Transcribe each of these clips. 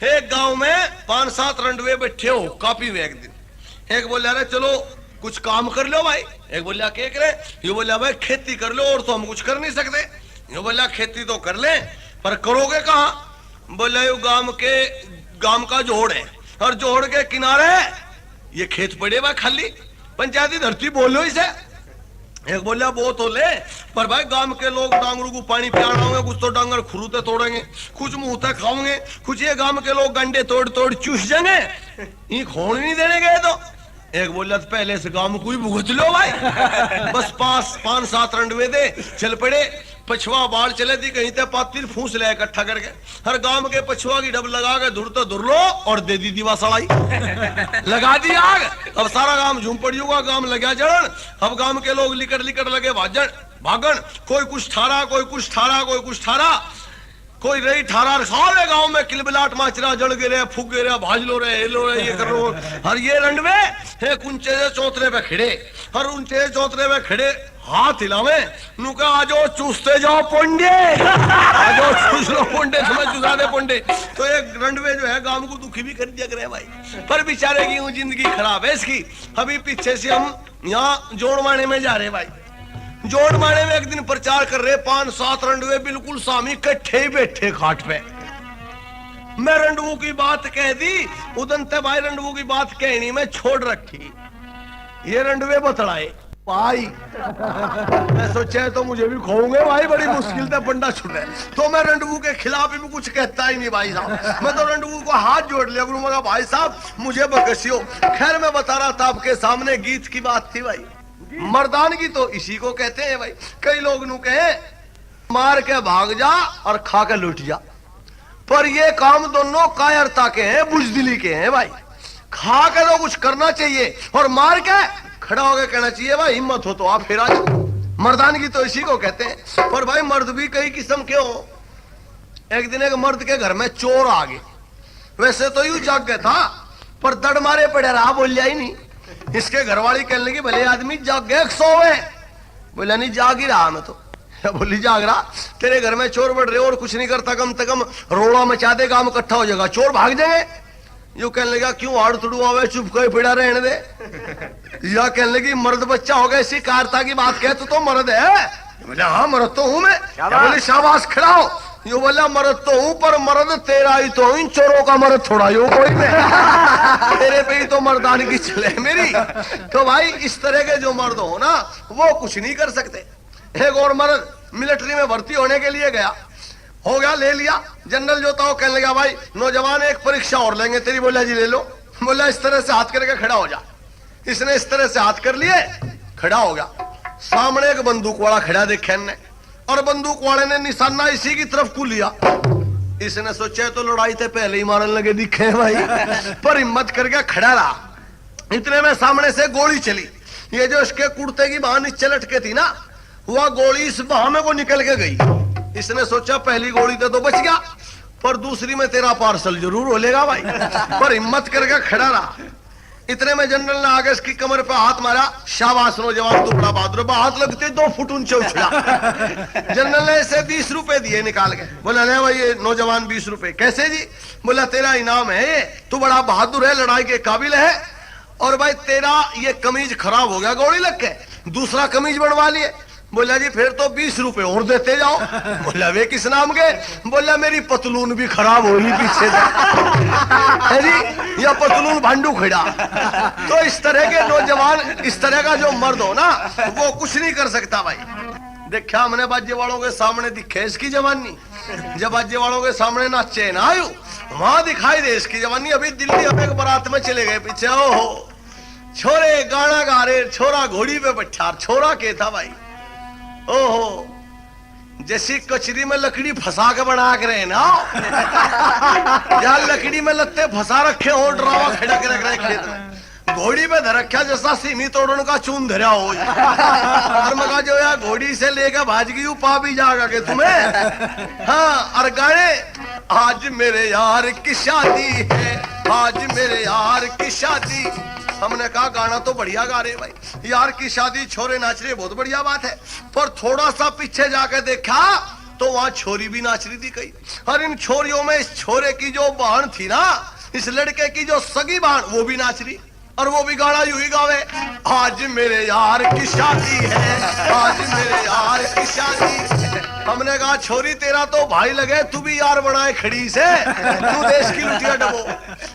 एक गांव में 5-7 रंडवे बैठे हो काफी में। एक दिन एक बोले अरे चलो कुछ काम कर लो भाई। एक बोलिया क्या करे? ये बोलिया भाई खेती कर लो, और तो हम कुछ कर नहीं सकते। ये बोलिया खेती तो कर ले पर करोगे कहाँ? बोला यो गांव का जोड़ है और जोड़ के किनारे ये खेत पड़े भाई खाली, पंचायती धरती बोलो इसे। एक बोलिया वो तो ले पर भाई गांव के लोग डांगरू को पानी पियाना होंगे, कुछ तो डांगर खुरूते तोड़ेंगे, कुछ मुंहते खाओगे, कुछ ये गांव के लोग गंडे तोड़ तोड़ चूस जाएंगे, ये खोण नहीं देने गए। तो एक बोलिया तो पहले से गांव को ही भुगत लो भाई। बस 5-7 रंडवे दे चल पड़े, पछुआ बाढ़ चले थी कहीं ते पातिर फूस ले इकट्ठा करके हर गांव के पछुआ की डब लगा के धुर तो धुर लो और दे दी दीवा सड़ाई। लगा दी आग, अब सारा गांव झूम पड़ियोगा, गांव लगा जड़न। अब गांव के लोग लिकट लिकट लगे भागन, कोई कुछ ठारा, कोई कुछ ठारा, कोई कुछ ठारा, कोई रही ठारा। सारे गांव में किलबिलाट माचरा जड़ गिरे, फूक गिरे, भाज लो रहे, हेलो रहे, ये कर लो। हर ये रंडवे एक ऊंचे से चौतरे पे खड़े, हर ऊंचे चौतरे पे खड़े हाथ हिलावे नुका आजो चूसते जाओ पोंडे, आजो चूस लो पोंडे, समझ चुसा दे पोंडे। तो एक रंडवे जो है गांव को दुखी भी कर दिया करे भाई, पर बेचारे की जिंदगी खराब है इसकी। अभी पीछे से हम यहाँ जोड़वाने में जा रहे भाई। जोड़वाने में एक दिन प्रचार कर रहे 5-7 रंडवे बिल्कुल सामी इकट्ठे ही बैठे खाट पे। मैं रंडवू की बात कह दी, उदंते भाई रंडवू की बात कहनी मैं छोड़ रखी। ये रंडवे बतलाए भाई, मैं सोचा तो मुझे भी खोऊंगे भाई, बड़ी मुश्किल से बंडा छुटे। तो मैं रंडवू के खिलाफ भी कुछ कहता ही नहीं भाई साहब। मैं तो रंडवू को हाथ जोड़ लिया, गुरु मगा भाई साहब मुझे बकसियो। खैर मैं बता रहा था आपके सामने गीत की बात थी भाई। मर्दानगी तो इसी को कहते हैं भाई। कई लोग नु कहे मार के भाग जा और खा के लुट जा, पर ये काम दोनों कायरता के हैं, बुजदिली के हैं भाई। खा के तो कुछ करना चाहिए और मार के खड़ा होकर कहना चाहिए भाई हिम्मत हो तो आप फिर आ जाओ। मर्दानगी तो इसी को कहते हैं। पर भाई मर्द भी कई किस्म के हो। एक दिन एक मर्द के घर में चोर आ गए। वैसे तो यूं जाग गया था पर दड़ मारे पड़े रहा, बोलिया ही नहीं। इसके घरवाली कहने लगी भले आदमी जाग गए सोवे। बोला नहीं जाग ही रहा मैं तो। बोली जाग रहा, तेरे घर में चोर बढ़ रहे और कुछ नहीं करता, कम से कम रोड़ा मचा दे, काम इकट्ठा हो जाएगा, चोर भाग जाएंगे। यू कहने लगा क्यों हाड़ तुड़ू आवे, चुप कर पिड़ा रहने दे। या कहने लगी मर्द बच्चा हो गया, इसी कारता की बात कह तो मर्द है। बोले हाँ मर्द तो हूं मैं। बोले शाबाश खड़ा हो। यो बोला मर्द तो हूं पर मर्द तेरा ही तो, इन चोरों का मर्द थोड़ा यो कोई मैं। तेरे पे ही तो मर्दानगी चले मेरी। तो भाई इस तरह के जो मर्द हो ना वो कुछ नहीं कर सकते। एक और मर्द मिलिट्री में भर्ती होने के लिए गया, हो गया ले लिया, जनरल जो था वो कहने लगा भाई नौजवान एक परीक्षा और लेंगे तेरी। बोला जी ले लो। बोला इस तरह से हाथ करके खड़ा हो जा। इसने इस तरह से हाथ कर लिए, खड़ा हो गया। सामने एक बंदूक वाला खड़ा देखे ने, और बंदूक वाले ने निशाना इसी की तरफ को लिया। इसने सोचा तो लड़ाई से पहले ही मारने लगे दिखे भाई, पर हिम्मत करके खड़ा रहा। इतने में सामने से गोली चली। ये जो इसके कुर्ते की बाह नीचे लटके थी ना, वह गोली इस बाह में को निकल के गई। इसने सोचा पहली गोली तो बच गया, पर दूसरी में तेरा पार्सल जरूर होलेगा भाई। पर हिम्मत करके खड़ा रहा। इतने में जनरल ने आगे इसकी कमर पे हाथ मारा। शाबाश नौजवान तू बड़ा बहादुर। हाथ लगते 2 फुट ऊंचे उछला। जनरल ने इसे 20 रुपए दिए निकाल के। बोला नहीं भाई ये नौजवान 20 रुपए। कैसे जी? बोला तेरा इनाम है ये, तू बड़ा बहादुर है, लड़ाई के काबिल है, और भाई तेरा ये कमीज खराब हो गया गोली लग के, दूसरा कमीज बनवा लिए। बोला जी फिर तो 20 रुपए और देते जाओ। बोला वे किस नाम के? बोला मेरी पतलून भी खराब होगी पीछे से। जी या पतलून भांडू खड़ा। तो इस तरह के नौजवान, इस तरह का जो मर्द हो ना वो कुछ नहीं कर सकता भाई। देखा हमने बाजे वालों के सामने दिखे इसकी जवानी, जब बाजे वालों के सामने नाचे ना आयु वहां दिखाई दे इसकी जवानी। अभी दिल्ली हम एक बारात में चले गए पीछे, ओहो छोरे गाना गा रहे, छोरा घोड़ी पे बैठा, छोरा के था भाई। ओहो जैसी कचरी में लकड़ी फंसा के बना के रहे ना, यार लकड़ी में लत्ते फंसा रखे हो, ड्रामा खड़ा के रख रहे खेत में, घोड़ी पे धर रखा जैसा सीमी तोड़न का चून धरा हो। और मगा जो यार घोड़ी से लेकर भाज गई पा भी जाएगा के तुम्हें। हाँ और गाने आज मेरे यार की शादी है, आज मेरे यार की शादी। हमने कहा गाना तो बढ़िया गा रहे भाई, यार की शादी छोरे नाच रहे, बहुत बढ़िया बात है। पर थोड़ा सा पीछे जाकर देखा तो वहां छोरी भी नाच रही थी कई। और इन छोरियों में इस छोरे की जो बहन थी ना, इस लड़के की जो सगी बहन, वो भी नाच रही, और वो भी गाना यूं ही गावे, आज मेरे यार की शादी है, आज मेरे यार की शादी है। हमने कहा छोरी तेरा तो भाई लगे, तू भी यार बनाए खड़ी से, तू देश की लुटिया डबो।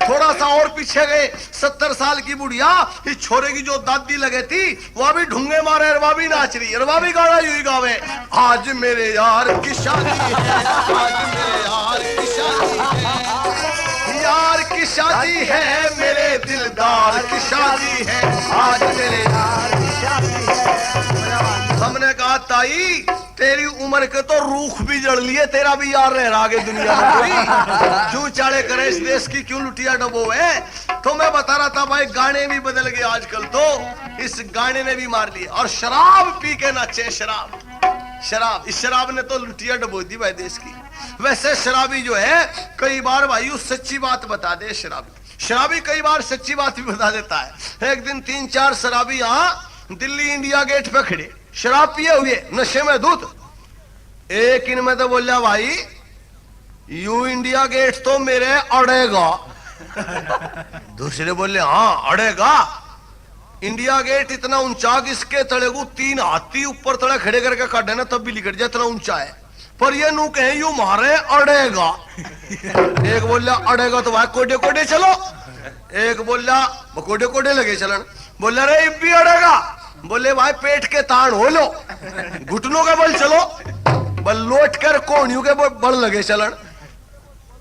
थोड़ा सा और पीछे गए, 70 साल की बुढ़िया, इस छोरे की जो दादी लगे थी, वह भी ढूंगे मारे और वह भी नाच रही, और वह भी गाना यूं ही गावे, आज मेरे यार की शादी है, आज मेरे यार की शादी है, यार की शादी है, मेरे दिलदार की शादी है, आज मेरे यार की शादी है। हमने कहा ताई तेरी उम्र के तो रूख भी जड़ लिए, तेरा भी यार रह रहा आगे दुनिया में कोई, क्यों चाड़े करे इस देश की, क्यों लुटिया डबो है। तो मैं बता रहा था भाई, गाने भी बदल गए आजकल, तो इस गाने ने भी मार लिए, और शराब पी के नाचे, शराब शराब, इस शराब ने तो लुटिया डबो दी भाई देश की। वैसे शराबी जो है कई बार भाई उस सच्ची बात बता दे, शराबी कई बार सच्ची बात भी बता देता है। एक दिन 3-4 शराबी यहाँ दिल्ली इंडिया गेट पे खड़े, शराब पिए हुए, नशे में धुत। एक इनमें तो बोला भाई यू इंडिया गेट तो मेरे अड़ेगा। दूसरे बोले हाँ अड़ेगा, इंडिया गेट इतना ऊंचा कि इसके तले को 3 हाथी ऊपर तले खड़े करके काटे ना तब भी लिखट जाए, इतना ऊंचा है। पर ये नू कहे यू मारे अड़ेगा। एक बोला अड़ेगा तो भाई कोडे कोडे चलो, एक बोला कोडे कोडे लगे चलन, बोला रे इब भी अड़ेगा, बोले भाई पेट के तान हो लो, घुटनों के बल चलो, बल लोट कर कोहनियों के बल लगे चलन।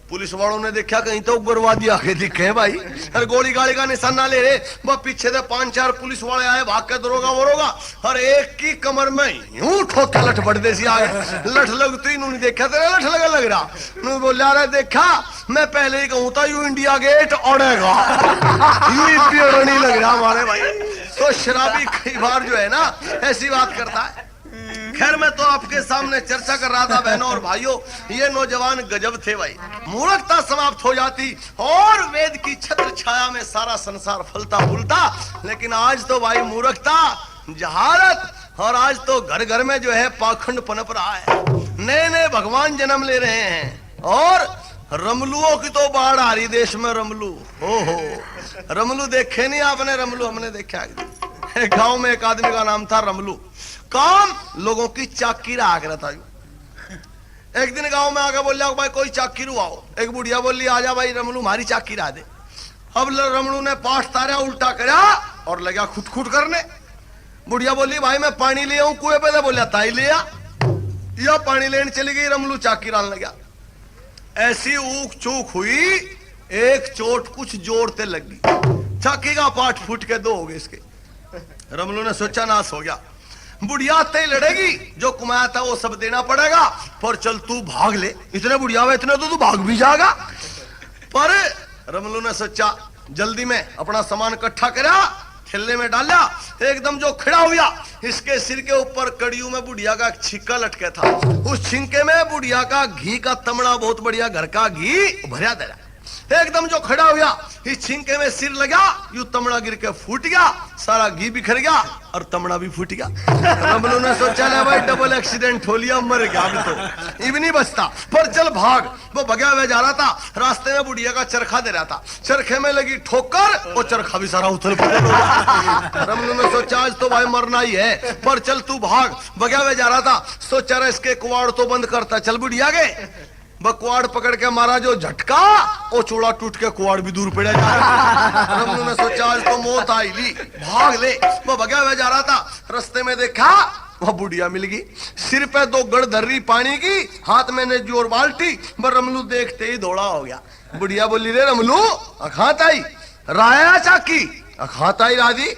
पुलिस वालों ने देखा कहीं तो उग्रवादी आगे दिखे भाई, और गोली गाड़ी का निशाना ले रहे, वह पीछे से 5-4 पुलिस वाले आए, भाग के दरोगा वरोगा, और एक की कमर में यूं ठोक के लठ बढ़ देसी आगे, लठ लगती नहीं देखा तेरा लठ लग रहा, नू बोला रे देखा मैं पहले ही कहूं था यू इंडिया गेट अड़ेगा, यू पेड़ नहीं लग रहा हमारे भाई। तो शराबी कई बार जो है ना ऐसी बात करता है। खैर मैं तो आपके सामने चर्चा कर रहा था बहनों और भाइयों, ये नौजवान गजब थे भाई, मूर्खता समाप्त हो जाती और वेद की छत्र छाया में सारा संसार फलता फूलता। लेकिन आज तो भाई मूर्खता, जहालत, और आज तो घर घर में जो है पाखंड पनप रहा है, नए नए भगवान जन्म ले रहे हैं, और रमलुओं की तो बाढ़ आ रही देश में। रमलू हो रमलू देखे नहीं आपने? रमलू हमने देखा गांव में, एक आदमी का नाम था रमलू, काम लोगों की चाकी रहा करता। एक दिन गांव में आके बोल भाई कोई चाकी रुआओ, एक बुढ़िया बोली आजा भाई रमलू हमारी चाकी रहा दे। अब रमलू ने पाठ तारा उल्टा करा और लगा खुट करने। बुढ़िया बोली भाई मैं पानी ले आऊं कुएं पे, बोलिया ताई ले आ, या पानी लेने चली गई, रमलू चाकी डालने लगा। ऐसी ऊक चूक हुई, एक चोट कुछ जोड़ते लगी, चाकी का पाठ फूट के 2 हो गए इसके। रमलू ने सोचा नाश हो गया, बुढ़िया ते लड़ेगी, जो कमाया था वो सब देना पड़ेगा, पर चल तू भाग ले, इतने बुढ़िया में इतने तो तू भाग भी जाएगा। पर रमलू ने सोचा जल्दी में अपना सामान इकट्ठा करा, ठेले में डाला, एकदम जो खड़ा हुआ, इसके सिर के ऊपर कड़ियों में बुढ़िया का छिक्का लटके था, उस छिंके में बुढ़िया का घी का तमड़ा, बहुत बढ़िया घर का घी भरा दे रहा। एकदम जो खड़ा हुआ, इस छिंके में सिर लगा, यू तमड़ा गिर के फूट गया, सारा घी बिखर गया और तमड़ा भी फूट गया। रमलू ने सोचा ले भाई डबल एक्सीडेंट हो लिया, मर गया अभी तो इब नहीं बचता, पर चल भाग। वो भगा हुआ जा रहा था, रास्ते में बुढ़िया का चरखा दे रहा था, चरखे में लगी ठोकर, वो चरखा भी सारा उथल पुथल हो गया। रमलू ने सोचा आज तो भाई मरना ही है, पर चल तू भाग। भगा हुआ जा रहा था, सोचा रहा इसके कुआड़ तो बंद करता, चल बुढ़िया गए, बकुआड़ पकड़ के मारा जो झटका, वो चूड़ा टूट के कुआड़ भी दूर पड़ा जा रहा। रमलू ने सोचा आज तो मौत आई ली, भाग ले। वो भगा हुआ जा रहा था, रास्ते में देखा वह बुढ़िया मिल गई, सिर पे 2 गड़ धर्री पानी की, हाथ में ने जोर बाल्टी, पर रमलू देखते ही दौड़ा हो गया। बुढ़िया बोली रे रमलू अखाताई राया चाकी, अखाताई राधी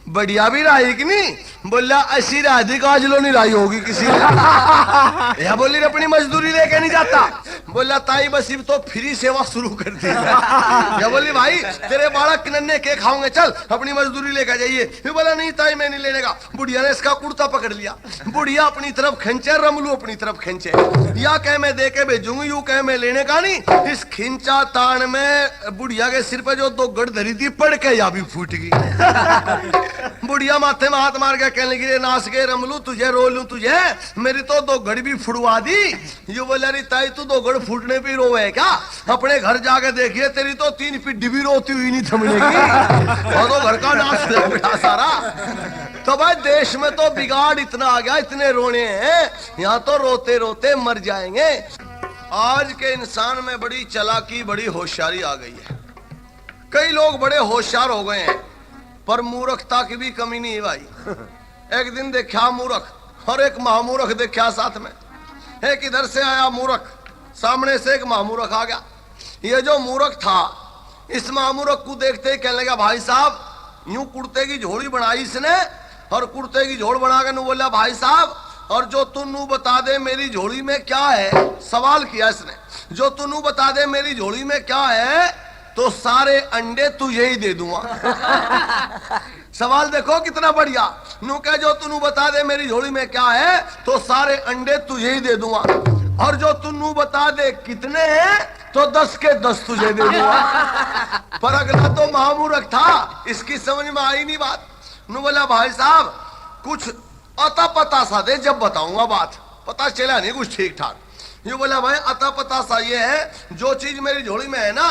बढ़िया भी राही कि नहीं? बोला ऐसी राधी का आजलो नहीं राही होगी किसी ने। या बोली अपनी मजदूरी लेके नहीं जाता, बोला ताई बस इब तो फ्री सेवा शुरू कर दी। या बोली भाई तेरे बालक किन्ने के खाओगे, चल अपनी मजदूरी लेकर जाइए। फिर बोला नहीं ताई मैं नहीं लेने का। बुढ़िया ने इसका कुर्ता पकड़ लिया, बुढ़िया अपनी तरफ खींचे, रमलू अपनी तरफ खींचे, या कह मैं दे के भेजूंगी, यू कह मैं लेने का नहीं। इस खींचा तान में बुढ़िया के सिर पे जो 2 गड़ धरी थी पड़ के या भी फूट गई। बुढ़िया माथे में हाथ मार के कहने लगी, नाच के रमलू तुझे रो लूं तुझे, मेरी तो दो घड़ी भी फुड़वा दी। ये बोला रही ताई तू दो घड़ फूटने पे रोवे है क्या? अपने घर जाके देखिए तेरी तो 3 पिड्डी भी रोती हुई नहीं थमनेगी और तो घर का नाच बेटा सारा। तो भाई देश में तो बिगाड़ इतना आ गया, इतने रोने हैं, यहाँ तो रोते रोते मर जाएंगे। आज के इंसान में बड़ी चालाकी, बड़ी होशियारी आ गई है। कई लोग बड़े होशियार हो गए हैं, पर मूर्खता की भी कमी नहीं है भाई। एक दिन देखा मूर्ख और एक महामूर्ख देखा साथ में। एक इधर से आया मूर्ख, सामने से एक महामूर्ख आ गया। ये जो मूर्ख था इस महामूर्ख को देखते ही कहने लगा, भाई साहब यूं कुर्ते की झोली बनाई इसने, और कुर्ते की झोल बना के बोला, भाई साहब और जो तू नू बता दे मेरी झोली में क्या है। सवाल किया इसने, जो तू नू बता दे मेरी झोली में क्या है तो सारे अंडे तुझे ही दे दूंगा। सवाल देखो कितना बढ़िया। नू कह जो तू बता दे मेरी झोली में क्या है तो सारे अंडे तुझे ही दे दूंगा, और जो तू बता दे कितने हैं तो 10 के 10 तुझे दे दूंगा। पर अगला तो महामूर्ख था, इसकी समझ में आई नहीं बात। नू बोला, भाई साहब कुछ अता पता सा दे, जब बताऊंगा बात। पता चला नहीं कुछ ठीक ठाक। ये बोला, भाई अता पता सा ये है, जो चीज मेरी झोली में है ना,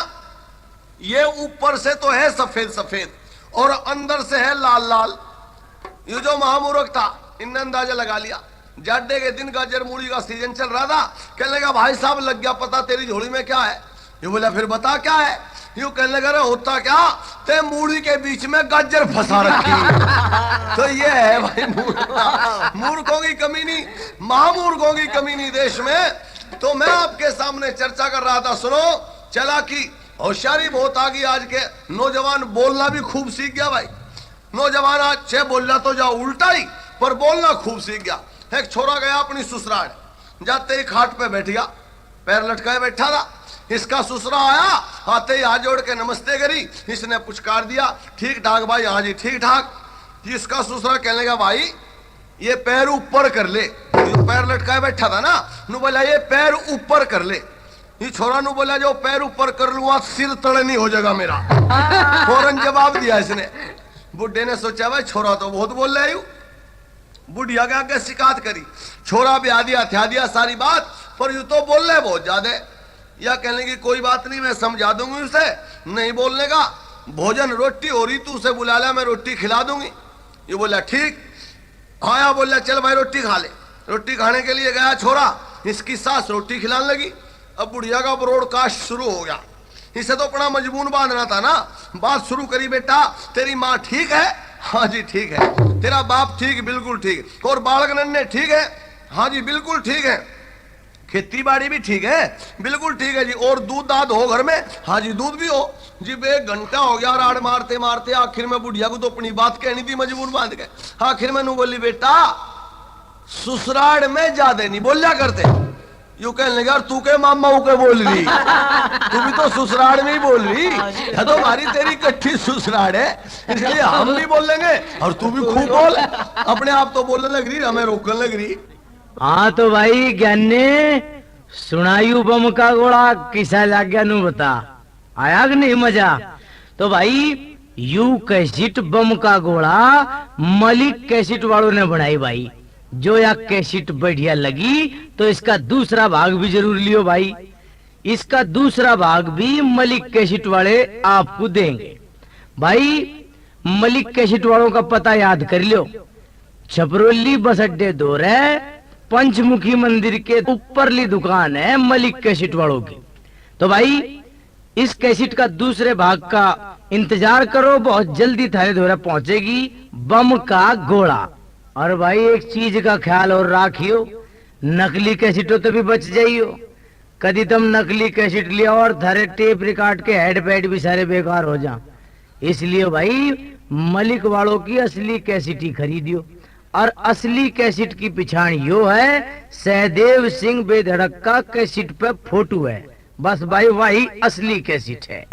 ये ऊपर से तो है सफेद सफेद और अंदर से है लाल लाल। ये जो महामूर्ख था इनने अंदाजा लगा लिया। जाड़े के दिन गाजर मूली का सीजन चल रहा था। कहने लगा, भाई साहब लग गया पता तेरी झोली में क्या है। ये बोला, फिर बता क्या है। यूं कहने लगा, होता क्या ते मूली के बीच में गाजर फंसा रखी। तो ये है भाई मूर्खों की कमी नहीं, महामूर्खों की कमी नहीं देश में। तो मैं आपके सामने चर्चा कर रहा था, सुनो चालाकी होशियारी बहुत आ गई। आज के नौजवान बोलना भी खूब सीख गया भाई। नौजवान आज छे बोलना तो जा उल्टा ही, पर बोलना खूब सीख गया। एक छोरा गया अपनी ससुराल, जाते ही खाट पे बैठ गया, पैर लटकाए बैठा था। इसका ससुरा आया, आते ही हाथ जोड़ के नमस्ते करी। इसने पुचकार दिया, ठीक ठाक भाई, हाँ जी ठीक ठाक। इसका ससुरा कहने लगा, भाई ये पैर ऊपर कर ले। जो पैर लटकाए बैठा था ना, नु बोला ये पैर ऊपर कर ले। ये छोरा नु बोला, जो पैर ऊपर कर लूंगा सिर तड़े नहीं हो जाएगा मेरा। फौरन जवाब दिया इसने। बुढ़े ने सोचा, भाई छोरा तो बहुत बोल रहे हो। बुढ़िया के आगे शिकायत करी, छोरा भी आदि हथिया दिया सारी बात, पर यू तो बोल रहे बहुत ज्यादा। या कहने की कोई बात नहीं, मैं समझा दूंगी उसे, नहीं बोलने का। भोजन रोटी हो रही, तू उसे बुला ले, मैं रोटी खिला दूंगी। ये बोला ठीक। आया, बोला चल भाई रोटी खा ले। रोटी खाने के लिए गया छोरा, इसकी सास रोटी खिलाने लगी। अब बुढ़िया का ब्रॉडकास्ट शुरू हो गया। इसे तो अपना मजबून बांधना था ना। बात शुरू करी, बेटा तेरी माँ ठीक है? हाँ जी ठीक है। तेरा बाप ठीक? बिल्कुल ठीक। और बालक नन्हे ठीक है? हाँ जी बिल्कुल ठीक है। खेती बाड़ी भी ठीक है? बिल्कुल ठीक है जी। और दूध दाद हो घर में? हाँ जी दूध भी हो जी। 1 घंटा हो गया राड मारते मारते, आखिर में बुढ़िया को तो अपनी बात कहनी थी, मजबूर बांध के। आखिर में नू बोली, बेटा ससुराल में ज्यादा नहीं बोलिया करते। यू कहने लगा, तू के मामा के बोल रही, तू भी तो ससुराल में ही बोल रही है, तो हमारी तेरी इकट्ठी ससुराल है, इसलिए हम भी बोल लेंगे और तू भी खूब बोल। अपने आप तो बोलने लग रही, हमें रोकने लग रही। हाँ तो भाई ज्ञानी सुनायु बम का गोला किसा लग गया नू बता, आया कि नहीं मजा? तो भाई यू कैसेट बम का गोला मलिक कैसेट वालों ने बनाई भाई। जो या कैसेट बढ़िया लगी तो इसका दूसरा भाग भी जरूर लियो भाई। इसका दूसरा भाग भी मलिक कैसेट वाले आपको देंगे भाई। मलिक कैसेट वालों का पता याद कर लियो, छपरोली बस अड्डे 2 है, पंचमुखी मंदिर के ऊपरली दुकान है मलिक कैसेट वालों की। तो भाई इस कैसेट का दूसरे भाग का इंतजार करो, बहुत जल्दी थारे द्वारा पहुंचेगी बम का गोला। और भाई एक चीज का ख्याल और राखियो, नकली कैसेटों तो भी बच जाइयो। कभी तुम नकली कैसेट लिया और थारे टेप रिकॉर्ड के हेड पैड भी सारे बेकार हो जा। इसलिए भाई मलिक वालों की असली कैसेट ही खरीदियो। और असली कैसेट की पिछाड़ यो है, सहदेव सिंह बेधड़क का कैसेट पे फोटो है। बस भाई वही असली कैसेट है।